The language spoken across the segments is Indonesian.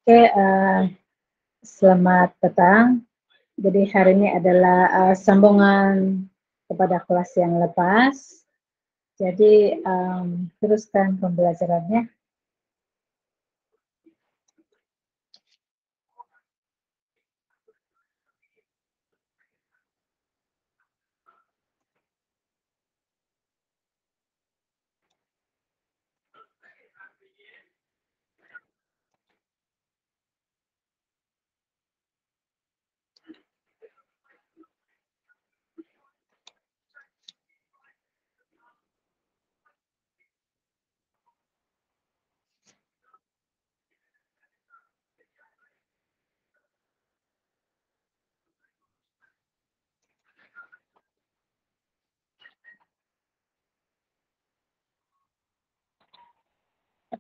Oke, selamat petang. Jadi hari ini adalah sambungan kepada kelas yang lepas. Jadi teruskan pembelajarannya.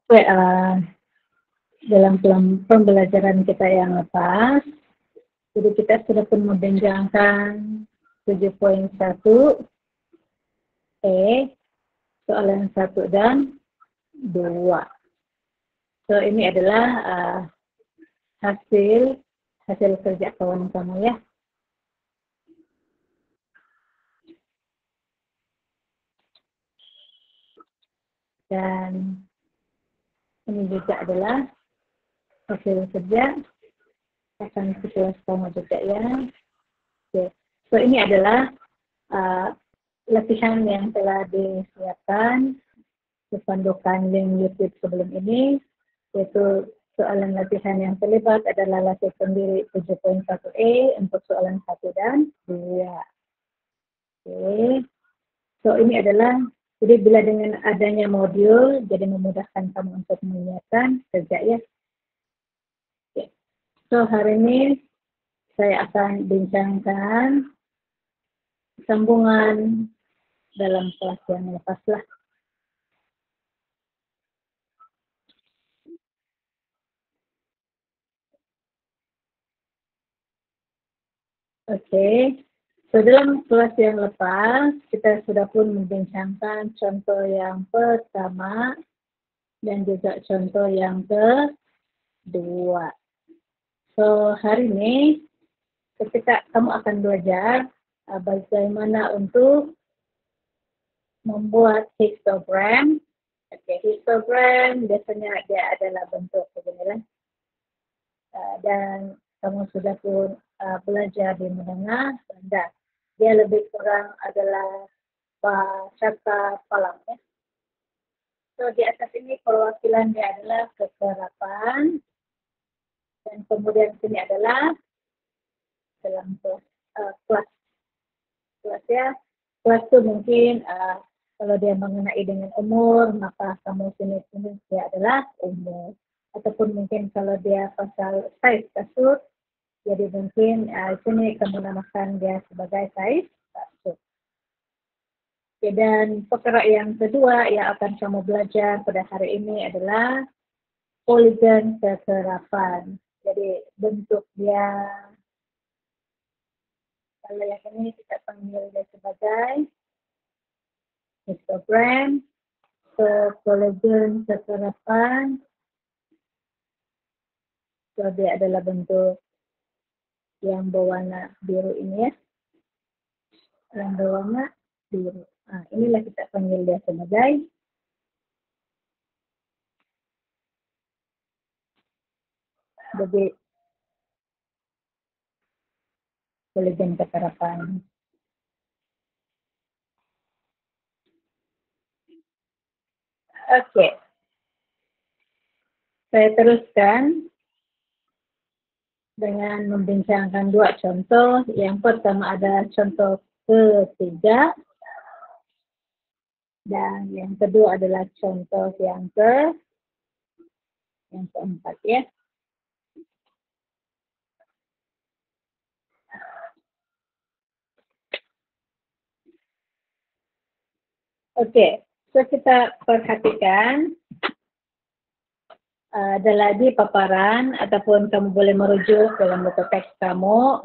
Oke, dalam pembelajaran kita yang lepas, jadi kita sudah pun membincangkan 7.1 soalan 1 dan 2. So ini adalah hasil kerja kawan kamu ya. Dan ini juga adalah hasil kerja akan sekelas kamu juga ya. Oke. So ini adalah latihan yang telah disiapkan dipandukan link YouTube sebelum ini, yaitu soalan latihan yang terlibat adalah latih sendiri 7.1E untuk soalan 1 dan 2. Oke. So ini adalah, jadi bila dengan adanya modul, jadi memudahkan kamu untuk menyiapkan kerja ya. Oke. So hari ini saya akan bincangkan sambungan dalam kelas yang lepas lah. Oke. So, dalam kelas yang lepas, kita sudah pun membincangkan contoh yang pertama dan juga contoh yang kedua. So, hari ini ketika kamu akan belajar bagaimana untuk membuat histogram. Oke, histogram biasanya dia adalah bentuk beginilah. Dan kamu sudah pun belajar di menengah rendah. Dia lebih kurang adalah bahasa Palang ya. So di atas ini perwakilan dia adalah kekerapan, dan kemudian sini adalah dalam kelas ya. Kelas itu mungkin kalau dia mengenai dengan umur, maka kamu sini dia adalah umur. Ataupun mungkin kalau dia pasal size kasut, jadi mungkin sini kamu namakan dia sebagai size kasut. Oke, dan perkara yang kedua yang akan kamu belajar pada hari ini adalah poligon kekerapan. Jadi bentuk dia, kalau yang ini kita panggil dia sebagai histogram. So poligon kekerapan, so dia adalah bentuk yang berwarna biru ini ya, yang berwarna biru. Nah, inilah kita panggil dia sebagai poligon kekerapan. Oke, saya teruskan dengan membincangkan dua contoh. Yang pertama ada contoh ketiga, dan yang kedua adalah contoh yang keempat ya. Oke, so kita perhatikan adalah di paparan, ataupun kamu boleh merujuk dalam bentuk teks kamu,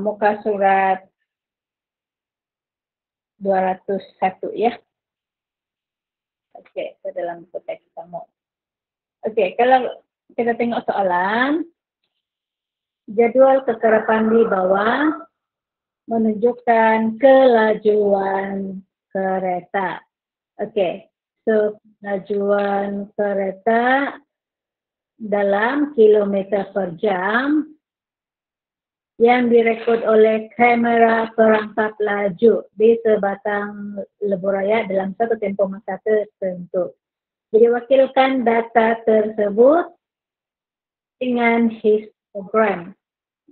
muka surat 201 ya. Oke, itu dalam bentuk teks kamu. Oke, kalau kita tengok soalan. Jadwal kekerapan di bawah menunjukkan kelajuan kereta. Oke, so kelajuan kereta dalam kilometer per jam yang direkod oleh kamera perangkap laju di sebatang lebuh raya dalam satu tempoh masa tertentu. Jadi wakilkan data tersebut dengan histogram.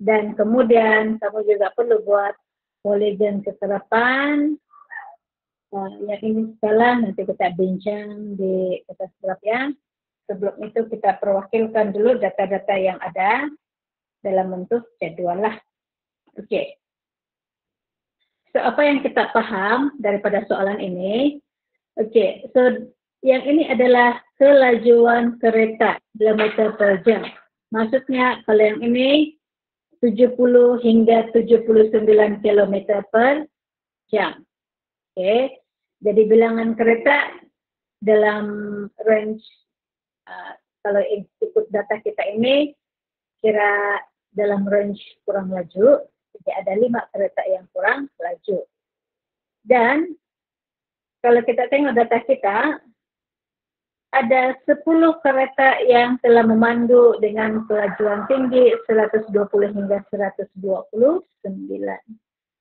Dan kemudian kamu juga perlu buat polygon kekerapan. Yang ini sekarang nanti kita bincang di atas graf ya. Sebelum itu kita perwakilkan dulu data-data yang ada dalam bentuk jadwal lah. Oke. So, apa yang kita paham daripada soalan ini? Oke, so yang ini adalah kelajuan kereta kilometer per jam. Maksudnya kalau yang ini 70 hingga 79 km per jam. Oke, jadi bilangan kereta dalam range kalau ikut data kita ini kira dalam range kurang laju, jadi ada 5 kereta yang kurang laju. Dan kalau kita tengok data kita, ada 10 kereta yang telah memandu dengan kelajuan tinggi 120 hingga 129.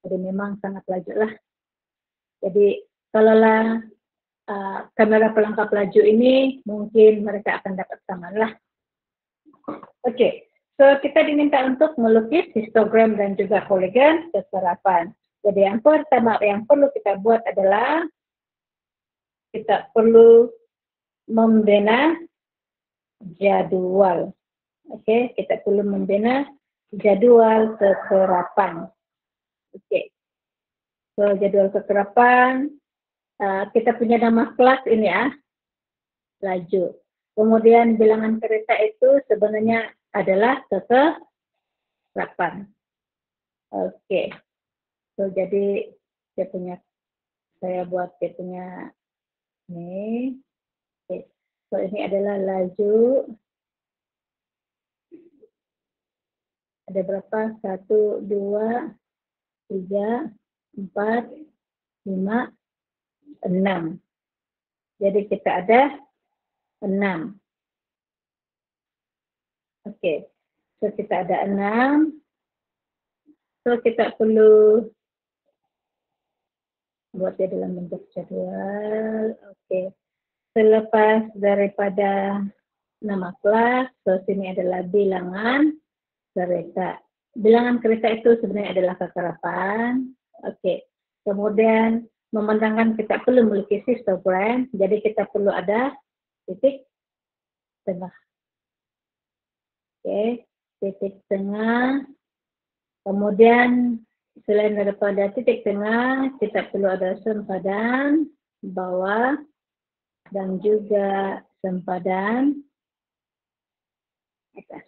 Jadi memang sangat laju lah. Jadi kalaulah kamera pelengkap laju ini mungkin mereka akan dapat saman lah. Oke, so kita diminta untuk melukis histogram dan juga polygon kekerapan. Jadi yang pertama yang perlu kita buat adalah kita perlu membina jadwal. Oke, kita perlu membina jadwal kekerapan. Oke, so jadwal kekerapan kita punya nama kelas ini ya, laju. Kemudian bilangan kereta itu sebenarnya adalah kekerapan. Oke, so jadi saya buat dia punya ini. Oke, so ini adalah laju. Ada berapa? 1, 2, 3, 4, 5, 6. Jadi kita ada 6. Oke, so kita ada 6. So kita perlu buat dia dalam bentuk jadwal. Oke, selepas daripada nama kelas, so sini adalah bilangan kereta. Bilangan kereta itu sebenarnya adalah kekerapan. Oke, kemudian memandangkan kita perlu melukis histogram, jadi kita perlu ada titik tengah. Oke, titik tengah. Kemudian selain daripada titik tengah, kita perlu ada sempadan bawah dan juga sempadan atas.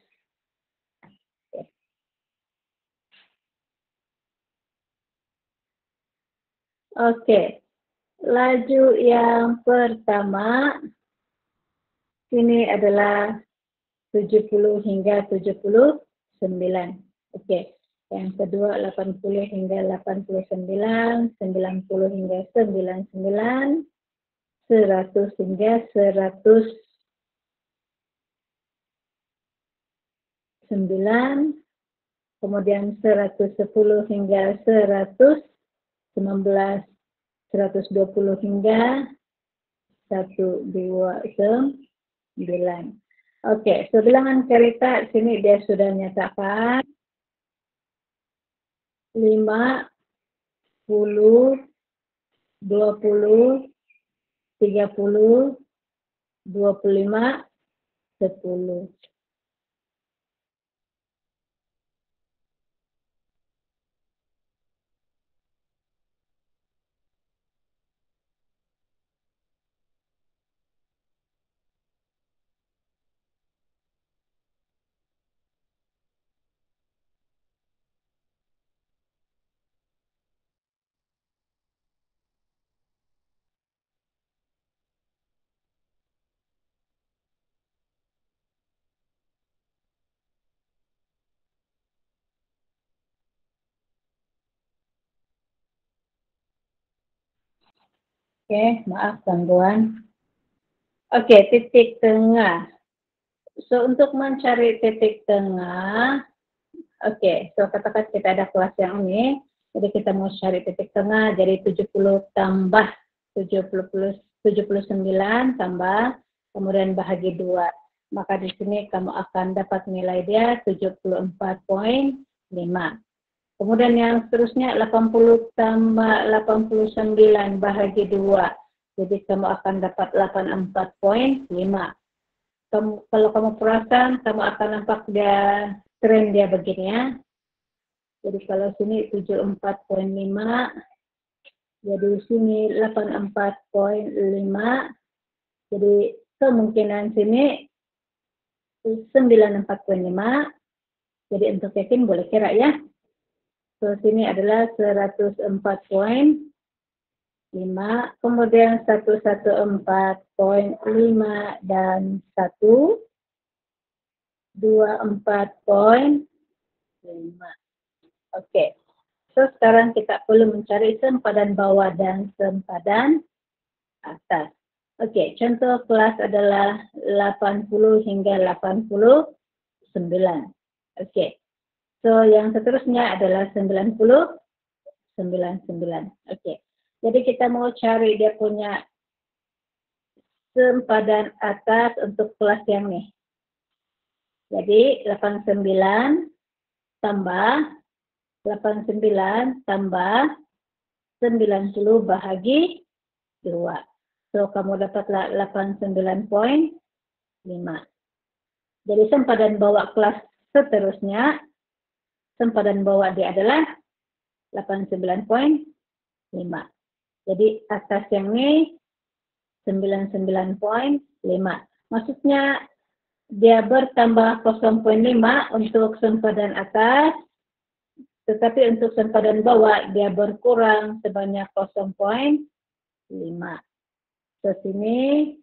Oke, laju yang pertama ini adalah 70 hingga 79. Oke, yang kedua 80 hingga 89, 90 hingga 99, 100 hingga 109, kemudian 110 hingga 119, 120 hingga 129. Oke, so bilangan kereta sini dia sudah nyatakan 5, 10, 20, 30, 25, 10. Oke, maaf gangguan. Oke, titik tengah. So, untuk mencari titik tengah, oke, so katakan kita ada kelas yang ini, jadi kita mau cari titik tengah, jadi 70 tambah 79 tambah, kemudian bahagi 2. Maka di sini kamu akan dapat nilai dia 74,5. Kemudian yang seterusnya 80 tambah 89 bahagi 2. Jadi kamu akan dapat 84,5. Kalau kamu perasan, kamu akan nampak dia tren dia begini ya. Jadi kalau sini 74,5, jadi sini 84,5. Jadi kemungkinan sini 94,5. Jadi untuk yakin boleh kira ya. So sini adalah 104,5, kemudian 114,5 dan 124,5. Oke. So sekarang kita perlu mencari sempadan bawah dan sempadan atas. Oke, contoh kelas adalah 80 hingga 89. Oke. So yang seterusnya adalah 99. Oke. Jadi kita mau cari dia punya sempadan atas untuk kelas yang nih. Jadi 89 tambah 89 tambah 90 bahagi 2. So kamu dapatlah 89,5. Jadi sempadan bawah kelas seterusnya, sempadan bawah dia adalah 89,5. Jadi atas yang ini 99,5. Maksudnya dia bertambah 0,5 untuk sempadan atas, tetapi untuk sempadan bawah dia berkurang sebanyak 0,5. So sini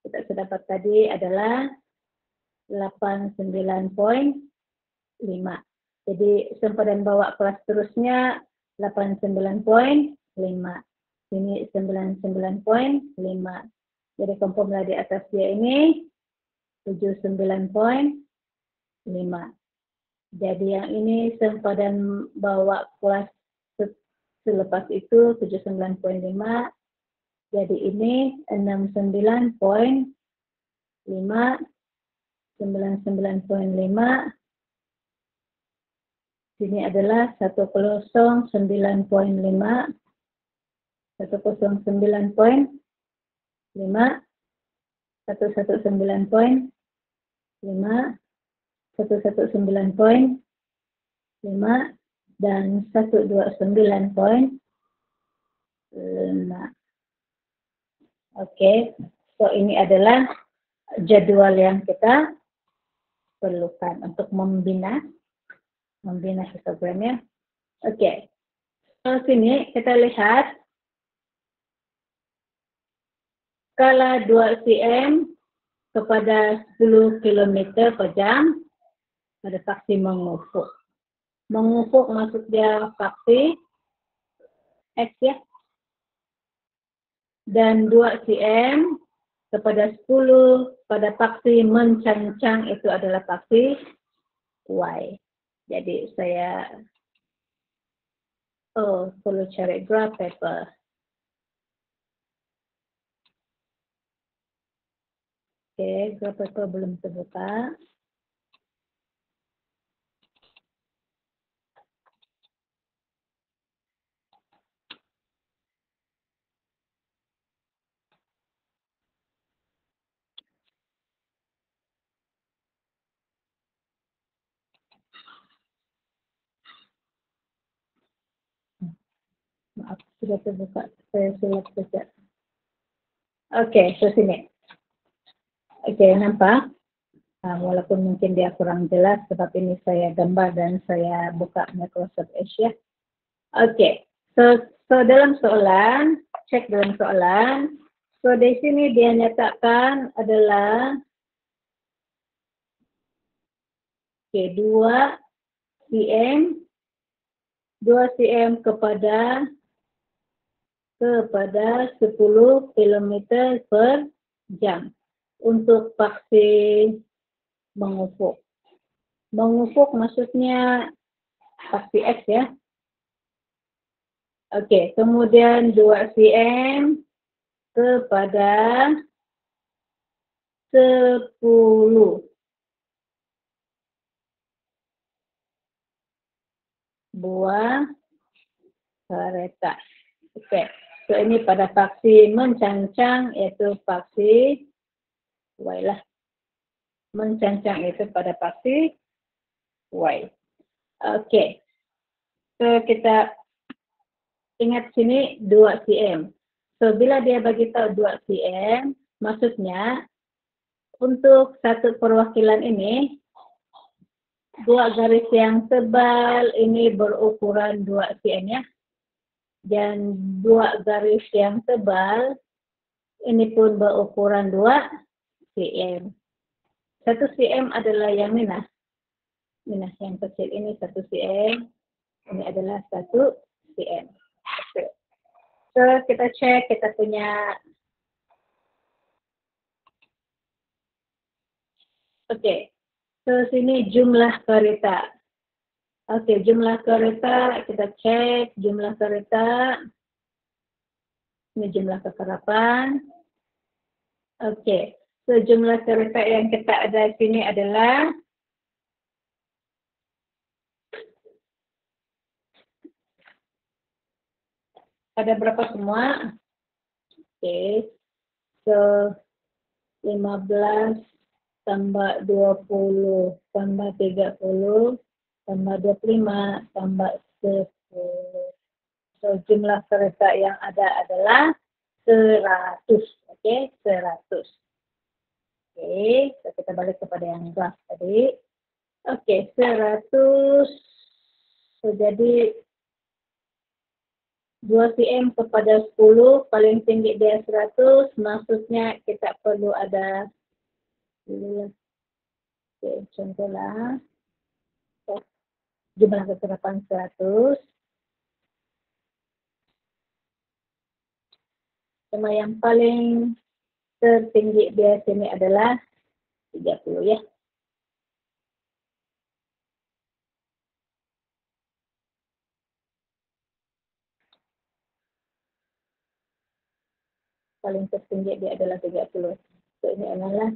kita sudah dapat tadi adalah 89,5. Jadi sempadan bawah kelas terusnya 89,5. Ini 99,5. Jadi komponen di atas dia ini 79,5. Jadi yang ini sempadan bawah kelas selepas itu 79,5. Jadi ini 69,5. 99,5. Sini adalah 109,5. 109,5. 119,5. 119,5 dan 129,5. Oke, so ini adalah jadwal yang kita perlukan untuk membina histogramnya. Oke, so sini kita lihat skala 2 cm kepada 10 km per jam pada paksi mengufuk. Mengufuk maksud dia paksi X ya. Dan 2 cm kepada 10 pada paksi mencancang itu adalah paksi Y. Jadi saya perlu cari graph paper. Oke, graph paper belum terbuka. Maaf, sudah terbuka. Saya sulap saja. Oke, so sini. Oke, nampak? Walaupun mungkin dia kurang jelas, sebab ini saya gambar dan saya buka Microsoft Edge ya. Oke, so dalam soalan, cek dalam soalan. So di sini dia nyatakan adalah 2 cm kepada kepada 10 km per jam. Untuk paksi mengufuk. Mengufuk maksudnya paksi X ya. Oke, kemudian 2 cm kepada 10 buah kereta. Oke, so ini pada paksi mencancang yaitu paksi Y lah. Mencancang itu pada paksi Y. Oke, so kita ingat sini 2 cm. So, bila dia bagi tahu 2 cm, maksudnya untuk satu perwakilan ini, 2 garis yang tebal ini berukuran 2 cm ya. Dan 2 garis yang tebal ini pun berukuran 2 cm. 1 cm adalah yang minah. Minah yang kecil ini 1 cm. Ini adalah 1 cm. Okay. So, kita cek kita punya. Oke. So, sini jumlah kereta. Oke, jumlah kereta. Kita cek jumlah kereta. Ini jumlah kekerapan. Oke. So, jumlah kereta yang kita ada di sini adalah ada berapa semua? Oke. So, 15 tambah 20 tambah 30 tambah 25 tambah 10. So, jumlah kereta yang ada adalah 100. Oke, 100. Oke, so kita balik kepada yang graf tadi. Oke, 100. So, jadi 2 cm kepada 10, paling tinggi dia 100, maksudnya kita perlu ada, contohlah, jumlah kekerapan 100, sama yang paling tertinggi dia sini adalah 30 ya. Paling tertinggi dia adalah 30. So, ini adalah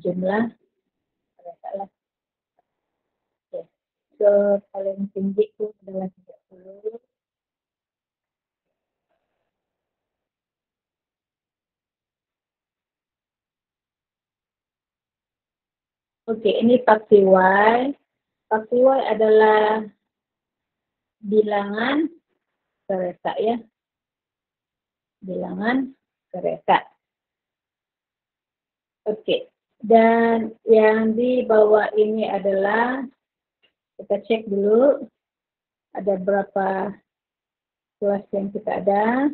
jumlah kereta lah. Okay. So, paling tinggi itu adalah 30. Oke, ini paksi Y. Paksi Y adalah bilangan kereta ya. Bilangan kereta. Oke, dan yang di bawah ini adalah, kita cek dulu, ada berapa kelas yang kita ada.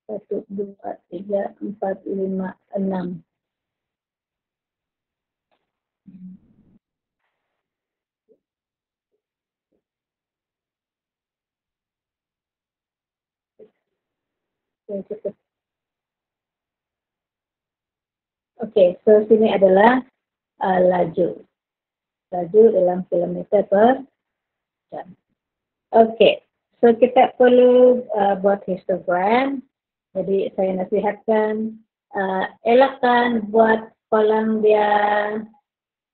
1, 2, 3, 4, 5, 6. Oke, so sini adalah laju. Laju dalam kilometer per jam. Oke, so kita perlu buat histogram. Jadi saya nasihatkan, elakkan buat kolam dia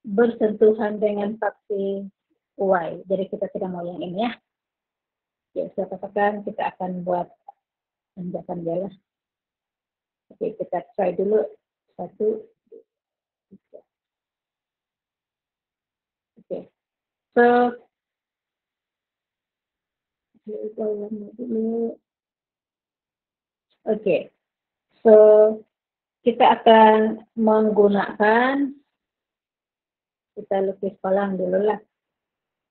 bersentuhan dengan paksi Y. Jadi kita tidak mau yang ini ya. Oke, saya katakan kita akan buat tanjakan dia lah. Oke, kita try dulu. 1, 2, 3. Oke, so oke, so kita akan menggunakan, kita lukis kolam dulu lah.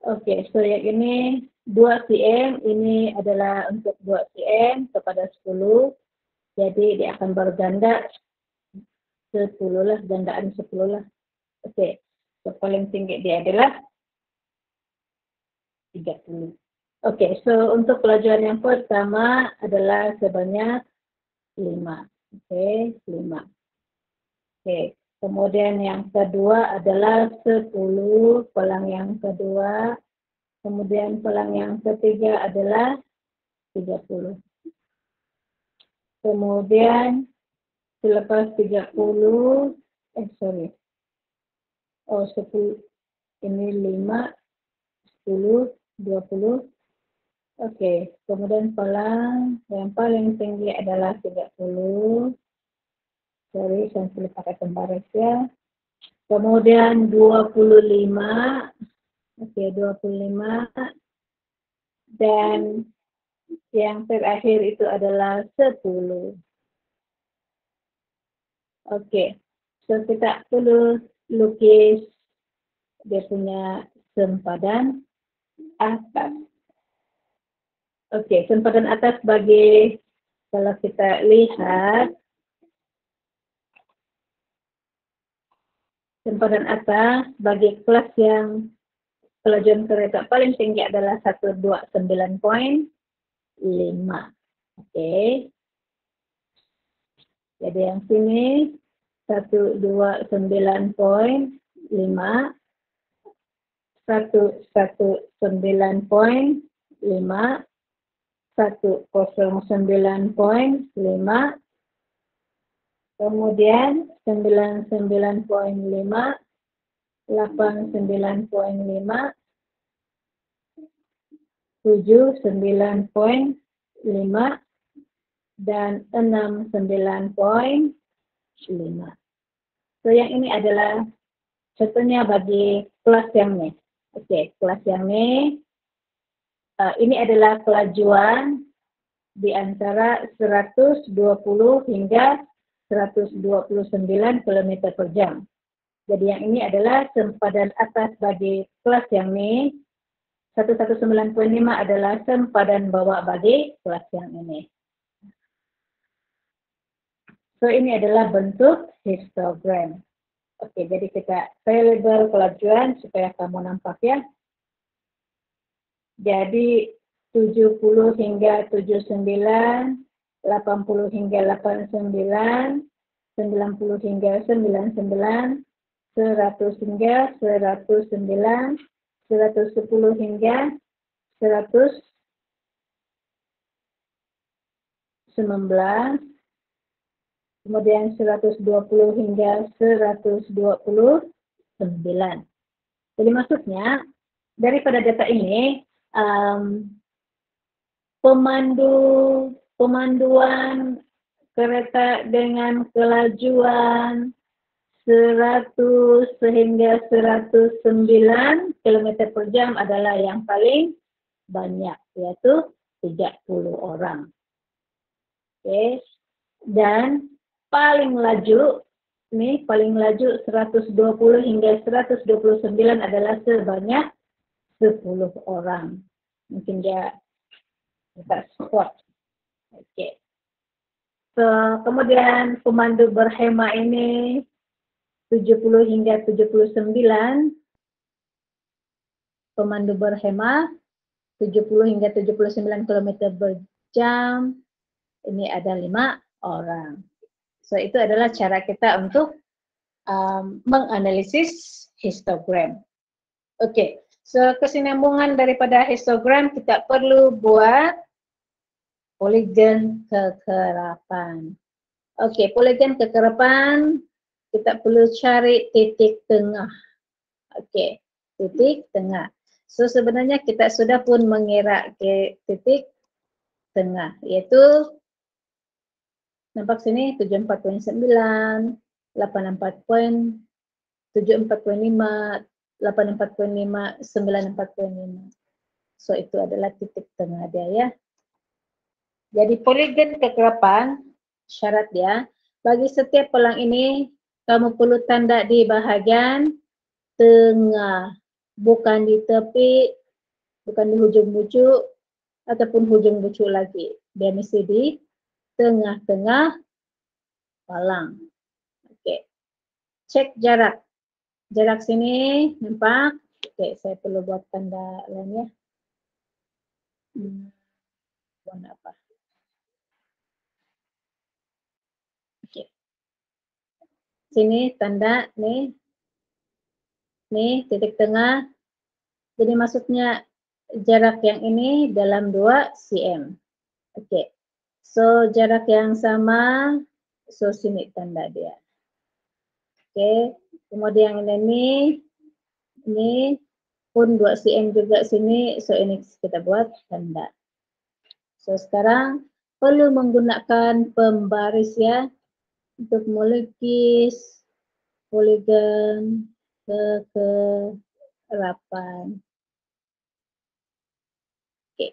Oke, so yang ini 2 cm, ini adalah untuk 2 cm kepada 10. Jadi dia akan berganda 10 lah, gandaan 10 lah. Oke, so paling tinggi dia adalah 30. Oke, so untuk pelajaran yang pertama adalah sebanyak 5. Oke, 5. Oke, kemudian yang kedua adalah 10 pelang yang kedua. Kemudian pelang yang ketiga adalah 30. Kemudian selepas 30, sorry. Oh, 10, ini 5, 10, 20. Oke, kemudian pelang yang paling tinggi adalah 30. Sorry, saya pilih pakai pembaris ya. Kemudian 25. Oke, 25. Dan yang terakhir itu adalah 10. Oke, so kita perlu lukis dia punya sempadan atas. Oke, sempadan atas bagi, kalau kita lihat, sempadan atas bagi kelas yang pelajaran kereta paling tinggi adalah 129.5. Oke. Jadi yang sini 129.5, 119.5, 109.5, kemudian 99.5, 89.5, 79.5, dan 69.5. So yang ini adalah contohnya bagi kelas yang ini. Oke, kelas yang ini adalah kelajuan di antara 120 hingga 129 km per jam. Jadi yang ini adalah sempadan atas bagi kelas yang ini. 119.5 adalah sempadan bawah bagi kelas yang ini. So ini adalah bentuk histogram. Oke, jadi saya label kelajuan supaya kamu nampak ya. Jadi 70 hingga 79, 80 hingga 89, 90 hingga 99, 100 hingga 109, 110 hingga 119, kemudian 120 hingga 129. Jadi maksudnya daripada data ini pemanduan kereta dengan kelajuan 100 hingga 109 km per jam adalah yang paling banyak, yaitu 30 orang. Oke. Dan paling laju, ini paling laju 120 hingga 129 adalah sebanyak 10 orang. Mungkin dia kita spot. Oke. So, kemudian pemandu berhema ini 70 hingga 79. Pemandu berhema 70 hingga 79 km per jam. Ini ada 5 orang. So, itu adalah cara kita untuk menganalisis histogram. Oke, so kesinambungan daripada histogram kita perlu buat poligon kekerapan. Oke, poligon kekerapan kita perlu cari titik tengah. Oke, titik tengah. So sebenarnya kita sudah pun mengira ke titik tengah, yaitu nampak sini 74.9, 84.74.5, 84.5, 94.5. So itu adalah titik tengah dia ya. Jadi poligon kekerapan syarat dia, bagi setiap pelang ini kamu perlu tanda di bahagian tengah, bukan di tepi, bukan di hujung bucuk ataupun hujung bucuk lagi. Dia mesti di tengah-tengah palang. Oke. Cek jarak. Jarak sini nampak. Oke, saya perlu buat tanda lain ya. Warna apa? Oke. Sini tanda nih titik tengah. Jadi maksudnya jarak yang ini dalam 2 cm. Oke. So jarak yang sama, so sini tanda dia. Oke. Kemudian ini pun 2 cm juga sini, so ini kita buat tanda. So sekarang perlu menggunakan pembaris ya untuk melukis poligon kekerapan. Oke.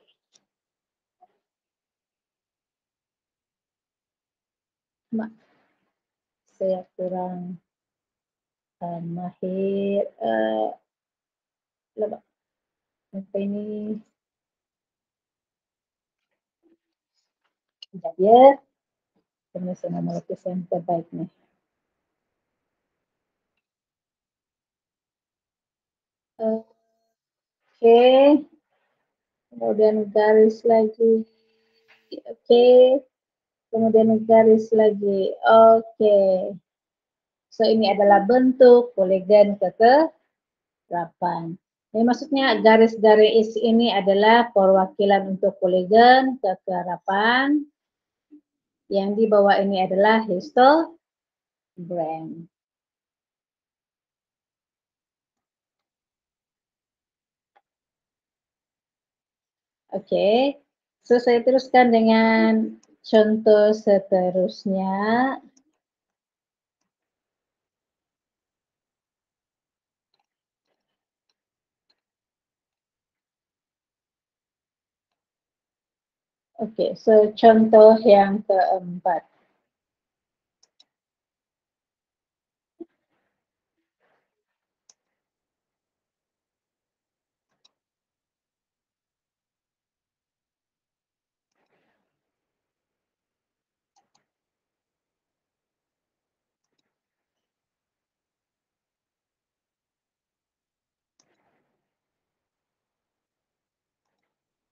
Saya kurang mahir apa ini tidak ya, karena saya melukis yang terbaik nih. Oke, kemudian garis lagi. Oke, kemudian garis lagi. Oke, so ini adalah bentuk poligon kekerapan. Jadi maksudnya garis-garis ini adalah perwakilan untuk poligon kekerapan. Yang di bawah ini adalah histogram. Oke, so saya teruskan dengan contoh seterusnya. Oke, so contoh yang keempat.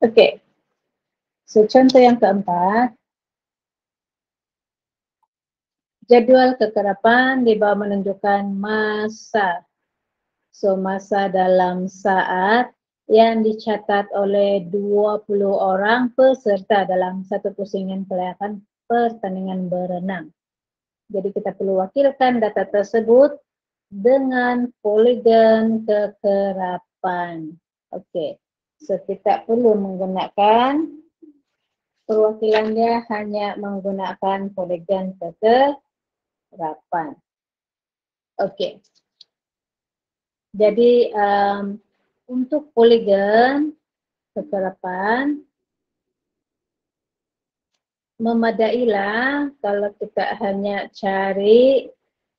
Oke, so contoh yang keempat. Jadwal kekerapan di bawah menunjukkan masa. So masa dalam saat yang dicatat oleh 20 orang peserta dalam satu pusingan kelayakan pertandingan berenang. Jadi kita perlu wakilkan data tersebut dengan poligon kekerapan. Oke, so kita perlu menggunakan perwakilannya hanya menggunakan poligon kekerapan. Oke, jadi untuk poligon kekerapan memadailah kalau kita hanya cari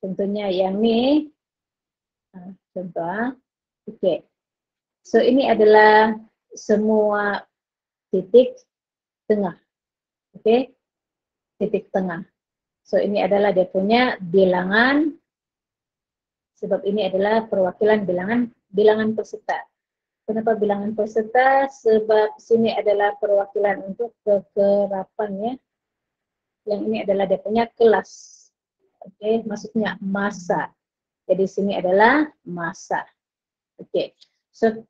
tentunya yang ini contoh. Oke, so ini adalah semua titik tengah. Oke, titik tengah. So ini adalah dia punya bilangan, sebab ini adalah perwakilan bilangan peserta. Kenapa bilangan peserta? Sebab sini adalah perwakilan untuk kekerapan ya. Yang ini adalah dia punya kelas. Oke, maksudnya masa. Jadi sini adalah masa. Oke. So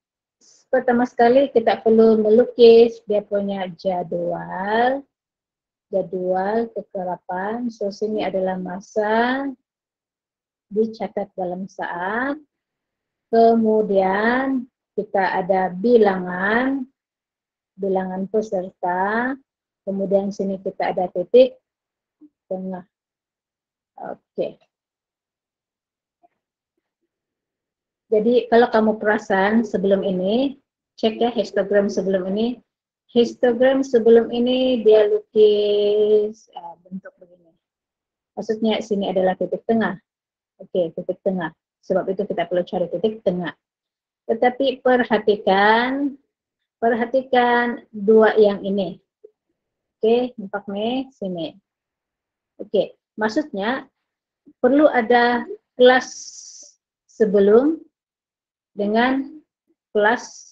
pertama sekali kita perlu melukis dia punya jadwal kekerapan. So sini adalah masa dicatat dalam saat. Kemudian kita ada bilangan peserta. Kemudian sini kita ada titik tengah. Oke. Jadi kalau kamu perasan sebelum ini, cek ya histogram sebelum ini. Histogram sebelum ini dia lukis bentuk begini. Maksudnya sini adalah titik tengah. Oke, titik tengah. Sebab itu kita perlu cari titik tengah. Tetapi perhatikan dua yang ini. Oke, nampak nih sini. Oke, maksudnya perlu ada kelas sebelum dengan kelas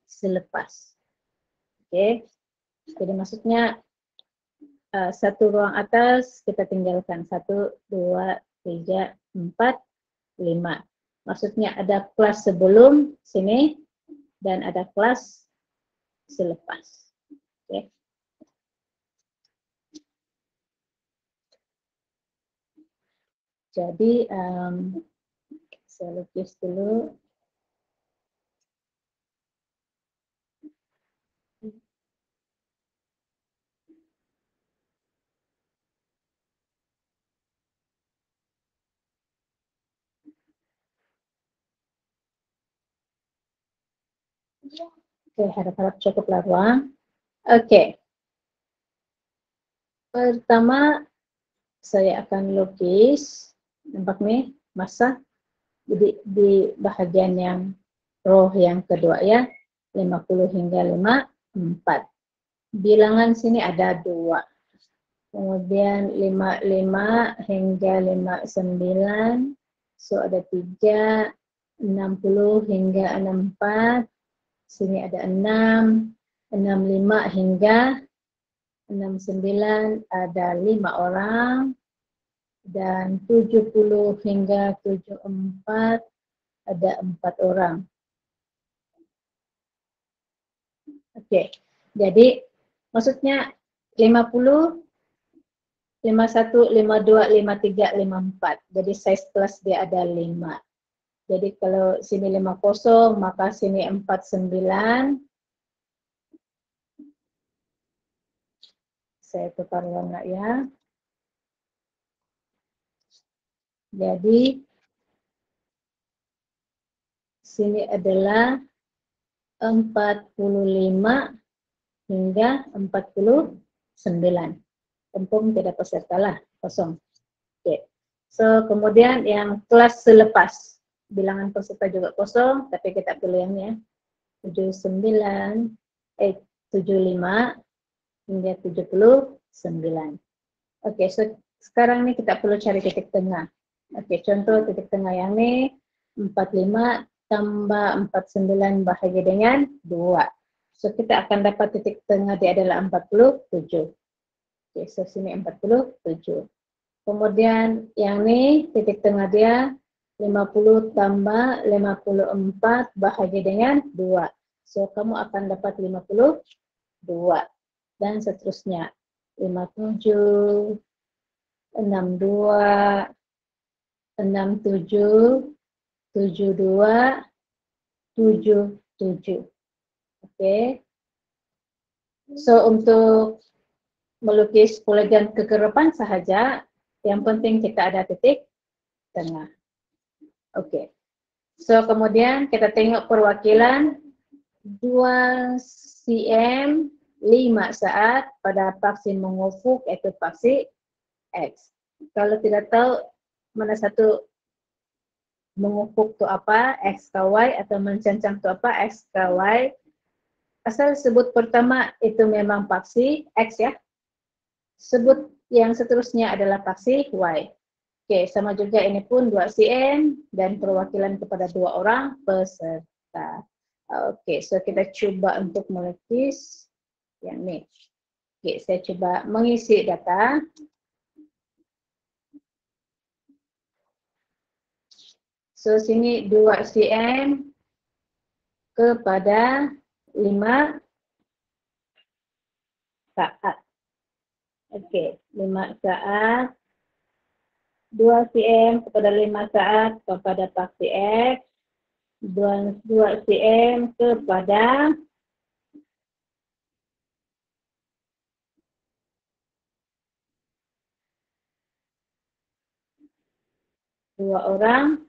selepas. Oke. Jadi maksudnya satu ruang atas kita tinggalkan 1, 2, 3, 4, 5. Maksudnya ada kelas sebelum sini dan ada kelas selepas. Oke. Jadi saya lukis dulu. Oke, harap-harap cukuplah ruang. Oke. Pertama saya akan lukis, nampak nih masa. Jadi di bahagian yang row yang kedua ya, 50 hingga 54. Bilangan sini ada 2. Kemudian 55 hingga 59. So ada 3, 60 hingga 64. Sini ada 6, 65 hingga 69 ada 5 orang. Dan 70 hingga 74 ada 4 orang. Oke, jadi maksudnya 50, 51, 52, 53, 54. Jadi size kelas dia ada 5. Jadi kalau sini 50, maka sini 49. Saya tukar warna ya. Jadi sini adalah 45 hingga 49. Tempung tidak peserta lah, kosong. Oke. So, kemudian yang kelas selepas. Bilangan peserta juga kosong, tapi kita pilih yang ya. 75 hingga 79. Oke, so sekarang nih kita perlu cari titik tengah. Oke, contoh titik tengah yang ini 45 tambah 49 bahagi dengan 2. So kita akan dapat titik tengah dia adalah 47. Oke, so sini 47. Kemudian yang ini titik tengah dia 50 tambah 54 bahagi dengan 2. So kamu akan dapat 52. Dan seterusnya 57, 62, 67, 72, 77. Oke. So untuk melukis poligon kegerepan sahaja, yang penting kita ada titik tengah. Oke. So kemudian kita tengok perwakilan 2 cm 5 saat pada paksi mengufuk yaitu paksi X. Kalau tidak tahu mana satu mengufuk itu apa, X ke Y, atau mencancang itu apa, X ke Y, asal sebut pertama itu memang paksi X ya, sebut yang seterusnya adalah paksi Y. Oke, sama juga ini pun 2 cm dan perwakilan kepada 2 orang peserta. Oke, so kita coba untuk melukis yang ini. Oke, saya coba mengisi data. So, sini 2 cm kepada 5 saat. Oke, 5 saat. 2 cm kepada 5 saat kepada paksi X. 2 cm kepada 2 orang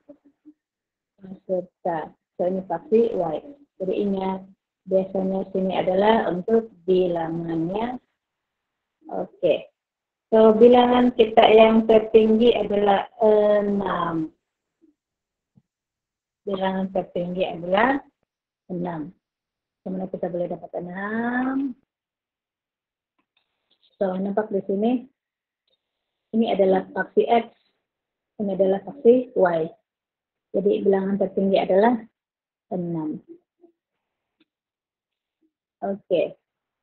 peserta. So, ini paksi Y. Jadi ingat, biasanya sini adalah untuk bilangannya. Oke. So, bilangan kita yang tertinggi adalah 6. Bilangan tertinggi adalah 6. Kemana kita boleh dapat 6? So, nampak di sini. Ini adalah paksi X. Ini adalah paksi Y. Jadi, bilangan tertinggi adalah 6. Oke.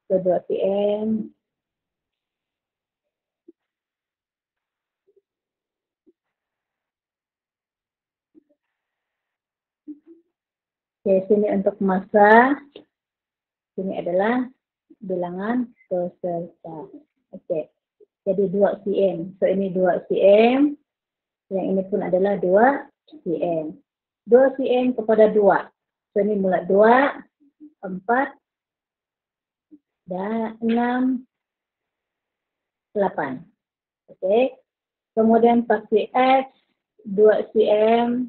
So 2 cm. Oke, sini untuk masa. Sini adalah bilangan peserta. Oke, jadi 2 cm. So ini 2 cm. Yang ini pun adalah 2 cm. 2 cm kepada 2. So ini mulai 2, 4, dan 6, 8. Oke. Kemudian pakai X 2 cm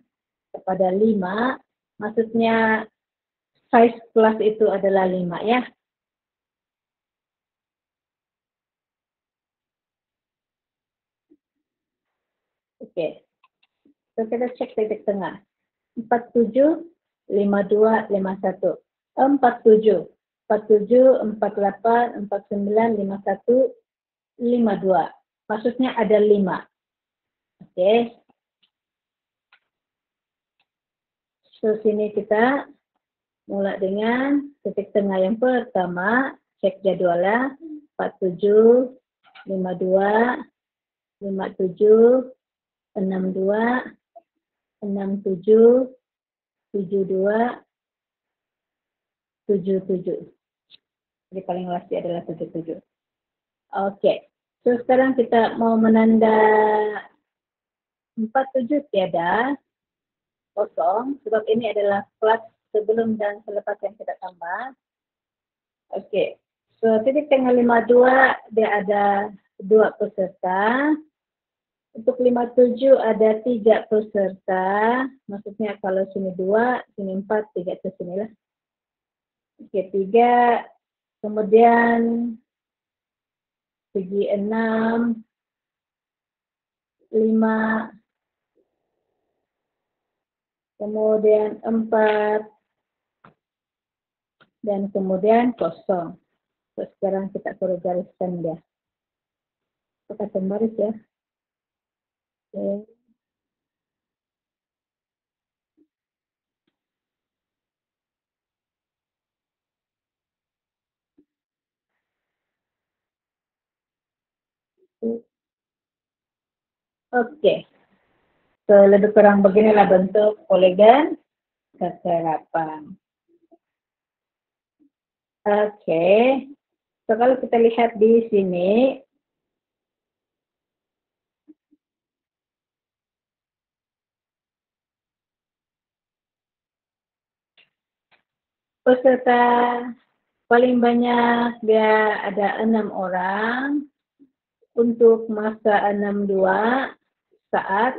kepada 5. Maksudnya size kelas itu adalah 5 ya. Oke. So kita cek titik tengah. 47, 52, 51. 47, 47, 48, 49, 51, 52. Maksudnya ada 5. Oke. So sini kita mulai dengan titik tengah yang pertama. Cek jadwalnya. 47, 52, 57, 62, 67, 72, 77. Jadi paling last adalah 77. Oke. So sekarang kita mau menanda 47 tiada kosong, sebab ini adalah kelas sebelum dan selepas yang kita tambah. Oke. So titik tengah 52 dia ada 2 peserta. Untuk 57 ada 3 peserta. Maksudnya kalau sini 2, sini 4, 3 ke sini lah. Oke, 3. Kemudian segi 6, 5, kemudian 4, dan kemudian kosong. So, sekarang kita suruh gariskan dia. Kita baris ya. Oke. Oke. So, lebih kurang beginilah bentuk poligon keserapan. Oke. So, kalau kita lihat di sini, peserta paling banyak dia ada 6 orang. Untuk masa 62 saat,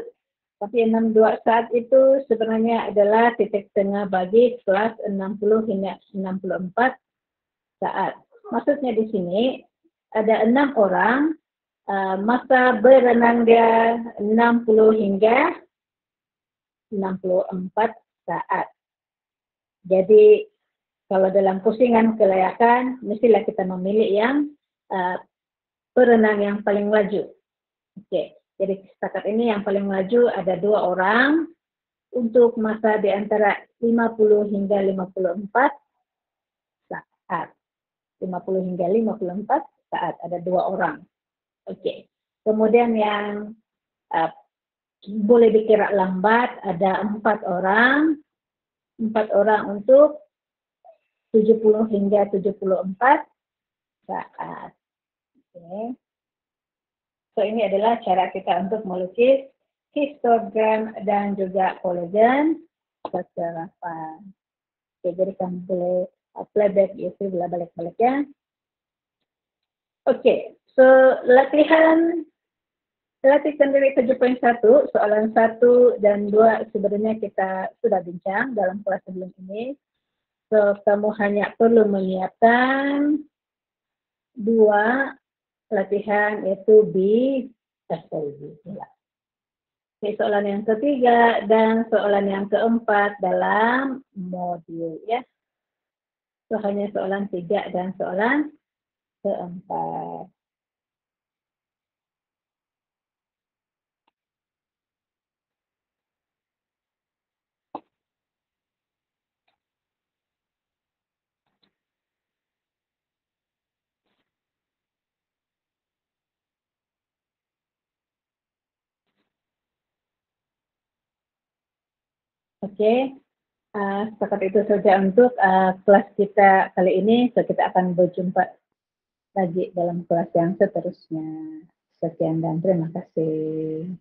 tapi 62 saat itu sebenarnya adalah titik tengah bagi kelas 60 hingga 64 saat. Maksudnya di sini ada 6 orang, masa berenang dia 60 hingga 64 saat. Jadi kalau dalam pusingan kelayakan, mestilah kita memilih yang perenang yang paling laju. Oke, jadi setakat ini yang paling laju ada 2 orang untuk masa di antara 50 hingga 54 saat. 50 hingga 54 saat ada 2 orang. Oke, kemudian yang boleh dikira lambat ada 4 orang. 4 orang untuk 70 hingga 74 saat. Oke. So ini adalah cara kita untuk melukis histogram dan juga poligon keserapan. Oke, jadi kamu boleh playback itu bila balik-balik ya. Oke, so latihan sendiri 7.1, soalan 1 dan 2 sebenarnya kita sudah bincang dalam kelas sebelum ini. So kamu hanya perlu menyiapkan 2 latihan yaitu Oke, soalan yang ketiga dan soalan yang keempat dalam modul ya. So hanya soalan 3 dan soalan keempat. Oke, setakat itu saja untuk, kelas kita kali ini. So, kita akan berjumpa lagi dalam kelas yang seterusnya. Sekian dan terima kasih.